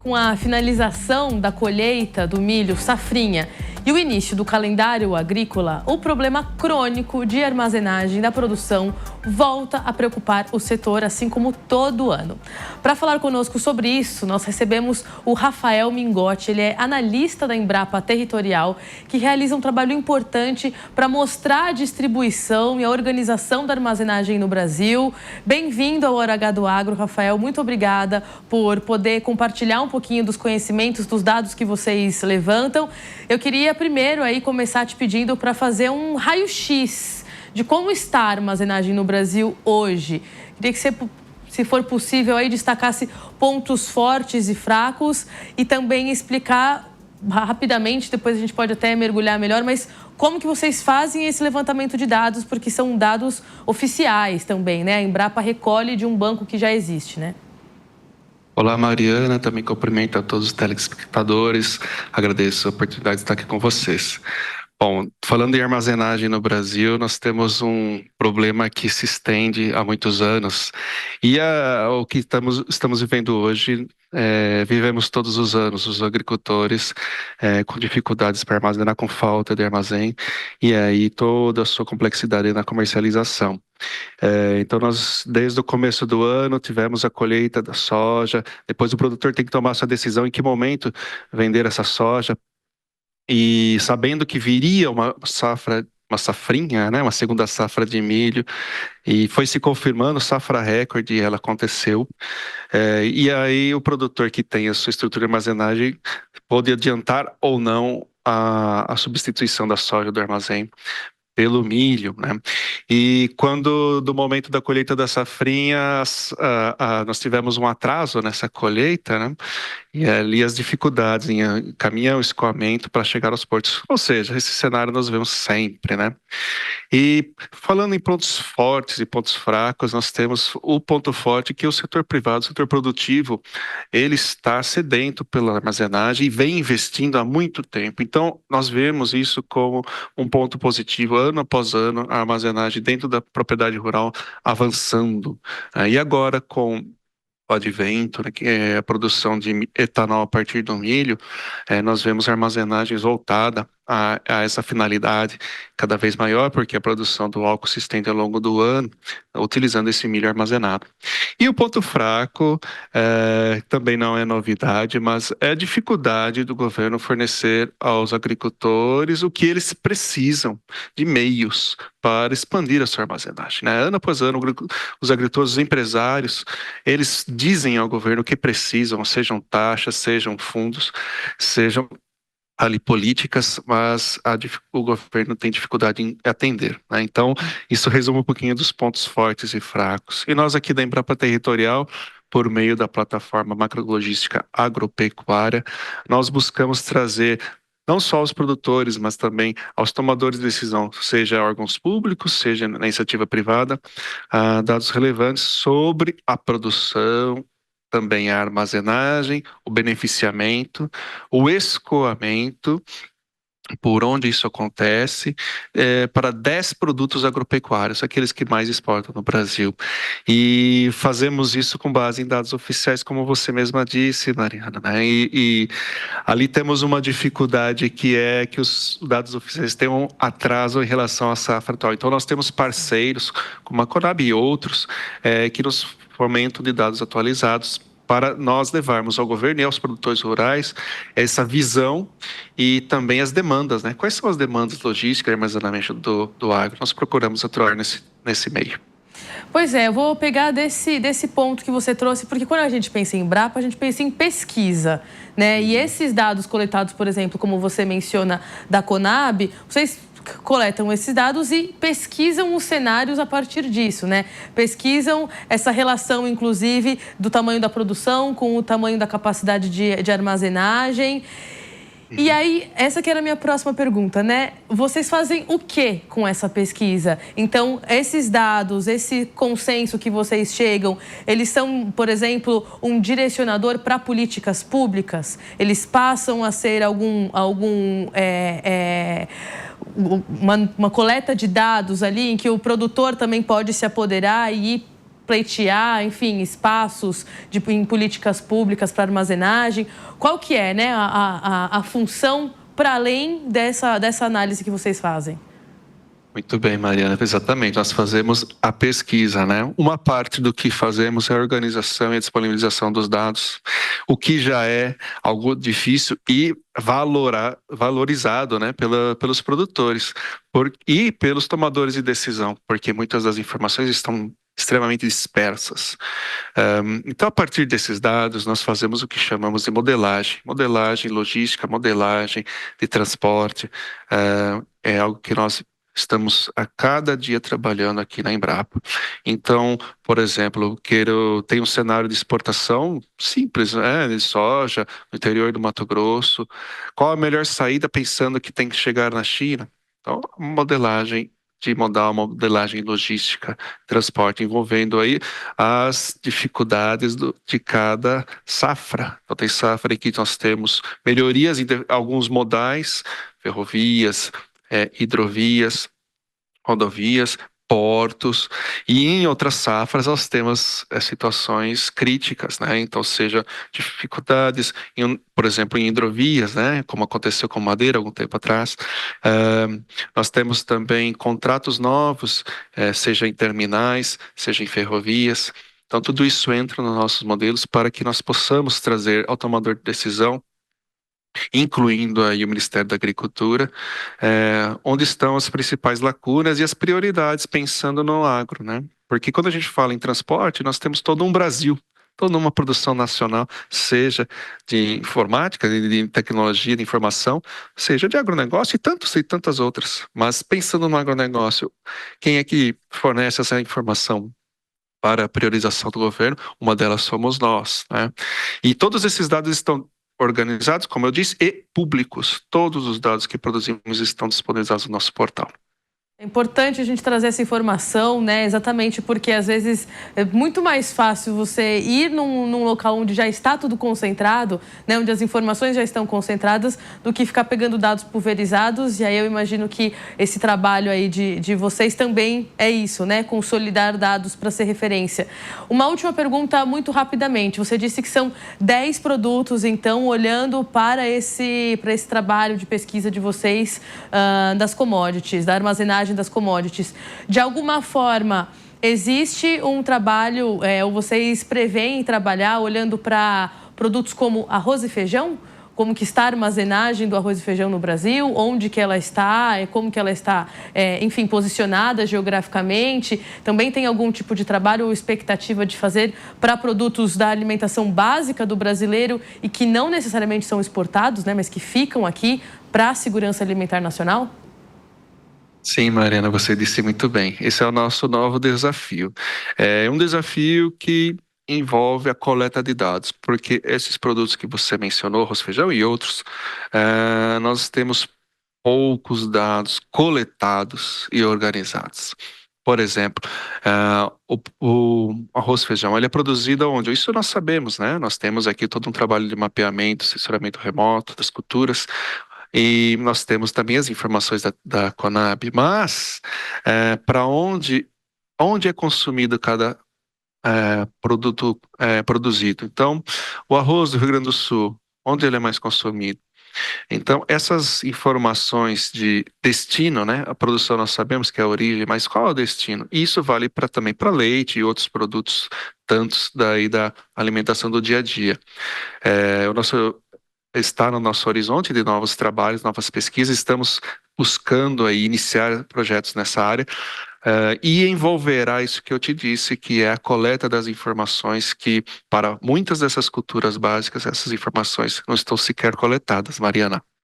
Com a finalização da colheita do milho safrinha e o início do calendário agrícola, o problema crônico de armazenagem da produção volta a preocupar o setor, assim como todo ano. Para falar conosco sobre isso, nós recebemos o Rafael Mingotti. Ele é analista da Embrapa Territorial, que realiza um trabalho importante para mostrar a distribuição e a organização da armazenagem no Brasil. Bem-vindo ao Hora H do Agro, Rafael. Muito obrigada por poder compartilhar um pouquinho dos conhecimentos, dos dados que vocês levantam. Eu queria primeiro aí começar te pedindo para fazer um raio-x de como está a armazenagem no Brasil hoje. Queria que você, se for possível, aí destacasse pontos fortes e fracos e também explicar rapidamente, depois a gente pode até mergulhar melhor, mas como que vocês fazem esse levantamento de dados, porque são dados oficiais também, né? A Embrapa recolhe de um banco que já existe, né? Olá, Mariana, também cumprimento a todos os telespectadores, agradeço a oportunidade de estar aqui com vocês. Bom, falando em armazenagem no Brasil, nós temos um problema que se estende há muitos anos e o que estamos vivendo hoje, vivemos todos os anos, os agricultores com dificuldades para armazenar, com falta de armazém e aí toda a sua complexidade na comercialização. Então, nós, desde o começo do ano, tivemos a colheita da soja, depois o produtor tem que tomar sua decisão em que momento vender essa soja, e sabendo que viria uma safrinha, né, uma segunda safra de milho, e foi se confirmando, safra recorde, ela aconteceu. E aí o produtor que tem a sua estrutura de armazenagem pode adiantar ou não a substituição da soja do armazém pelo milho, né? E quando, do momento da colheita da safrinha, nós tivemos um atraso nessa colheita, né? E ali as dificuldades em caminhão, escoamento para chegar aos portos. Ou seja, esse cenário nós vemos sempre, né? E falando em pontos fortes e pontos fracos, nós temos o ponto forte que é o setor privado, o setor produtivo, ele está sedento pela armazenagem e vem investindo há muito tempo. Então, nós vemos isso como um ponto positivo, ano após ano, a armazenagem dentro da propriedade rural avançando. E agora, com o advento, né, que é a produção de etanol a partir do milho, nós vemos armazenagens voltada a essa finalidade cada vez maior, porque a produção do álcool se estende ao longo do ano, utilizando esse milho armazenado. E o ponto fraco, também não é novidade, mas é a dificuldade do governo fornecer aos agricultores o que eles precisam de meios para expandir a sua armazenagem, né? Ano após ano, os agricultores, os empresários, eles dizem ao governo o que precisam, sejam taxas, sejam fundos, sejam ali políticas, mas o governo tem dificuldade em atender, né? Então, isso resume um pouquinho dos pontos fortes e fracos. E nós aqui da Embrapa Territorial, por meio da plataforma macrologística agropecuária, nós buscamos trazer não só aos produtores, mas também aos tomadores de decisão, seja órgãos públicos, seja na iniciativa privada, dados relevantes sobre a produção, também a armazenagem, o beneficiamento, o escoamento, por onde isso acontece, para 10 produtos agropecuários, aqueles que mais exportam no Brasil. E fazemos isso com base em dados oficiais, como você mesma disse, Mariana, né? E ali temos uma dificuldade que é que os dados oficiais têm um atraso em relação à safra atual. Então, nós temos parceiros, como a Conab e outros, que nos fomentam de dados atualizados para nós levarmos ao governo e aos produtores rurais essa visão e também as demandas, né? Quais são as demandas logísticas e armazenamento do agro? Nós procuramos atuar nesse meio. Pois é, eu vou pegar desse ponto que você trouxe, porque quando a gente pensa em Embrapa, a gente pensa em pesquisa, né? E esses dados coletados, por exemplo, como você menciona, da Conab, vocês coletam esses dados e pesquisam os cenários a partir disso, né? Pesquisam essa relação, inclusive, do tamanho da produção com o tamanho da capacidade de armazenagem. E aí, essa que era a minha próxima pergunta, né? Vocês fazem o que com essa pesquisa? Então, esses dados, esse consenso que vocês chegam, eles são, por exemplo, um direcionador para políticas públicas? Eles passam a ser uma coleta de dados ali em que o produtor também pode se apoderar e ir pleitear, enfim, espaços em políticas públicas para armazenagem. Qual que é, né, a função para além dessa análise que vocês fazem? Muito bem, Mariana, exatamente. Nós fazemos a pesquisa, né? Uma parte do que fazemos é a organização e a disponibilização dos dados, o que já é algo difícil e valorizado, né, pelos produtores e pelos tomadores de decisão, porque muitas das informações estão extremamente dispersas. Então, a partir desses dados, nós fazemos o que chamamos de modelagem logística, modelagem de transporte. É algo que nós estamos a cada dia trabalhando aqui na Embrapa. Então, por exemplo, tem um cenário de exportação simples, né, de soja no interior do Mato Grosso. Qual a melhor saída pensando que tem que chegar na China? Então, modelagem de modal, modelagem logística, transporte, envolvendo aí as dificuldades de cada safra. Então, tem safra em que nós temos melhorias em alguns modais, ferrovias, hidrovias, rodovias, portos, e em outras safras nós temos situações críticas, né? Então, seja dificuldades, por exemplo, em hidrovias, né? Como aconteceu com Madeira algum tempo atrás. Nós temos também contratos novos, seja em terminais, seja em ferrovias. Então, tudo isso entra nos nossos modelos para que nós possamos trazer ao tomador de decisão, incluindo aí o Ministério da Agricultura, onde estão as principais lacunas e as prioridades pensando no agro, né? Porque quando a gente fala em transporte, nós temos todo um Brasil, toda uma produção nacional, seja de informática, de tecnologia, de informação, seja de agronegócio e tantas outras. Mas pensando no agronegócio, quem é que fornece essa informação para a priorização do governo? Uma delas somos nós, né? E todos esses dados estão organizados, como eu disse, e públicos. Todos os dados que produzimos estão disponibilizados no nosso portal. É importante a gente trazer essa informação, né? Exatamente porque às vezes é muito mais fácil você ir num local onde já está tudo concentrado, né? Onde as informações já estão concentradas, do que ficar pegando dados pulverizados. E aí eu imagino que esse trabalho aí de vocês também é isso, né? Consolidar dados para ser referência. Uma última pergunta muito rapidamente. Você disse que são 10 produtos, então, olhando para esse trabalho de pesquisa de vocês, das commodities, da armazenagem das commodities. De alguma forma, existe um trabalho, ou vocês preveem trabalhar olhando para produtos como arroz e feijão? Como que está a armazenagem do arroz e feijão no Brasil? Onde que ela está? Como que ela está, enfim, posicionada geograficamente? Também tem algum tipo de trabalho ou expectativa de fazer para produtos da alimentação básica do brasileiro e que não necessariamente são exportados, né, mas que ficam aqui para a segurança alimentar nacional? Sim, Mariana, você disse muito bem. Esse é o nosso novo desafio. É um desafio que envolve a coleta de dados, porque esses produtos que você mencionou, arroz, feijão e outros, nós temos poucos dados coletados e organizados. Por exemplo, o arroz feijão, ele é produzido onde? Isso nós sabemos, né? Nós temos aqui todo um trabalho de mapeamento, sensoramento remoto das culturas, e nós temos também as informações da Conab, mas para onde é consumido cada produto produzido? Então, o arroz do Rio Grande do Sul, onde ele é mais consumido? Então, essas informações de destino, né? A produção nós sabemos que é a origem, mas qual é o destino? E isso vale também para leite e outros produtos, tantos daí da alimentação do dia a dia. Está no nosso horizonte de novos trabalhos, novas pesquisas. Estamos buscando aí iniciar projetos nessa área, e envolverá isso que eu te disse, que é a coleta das informações que, para muitas dessas culturas básicas, essas informações não estão sequer coletadas, Mariana.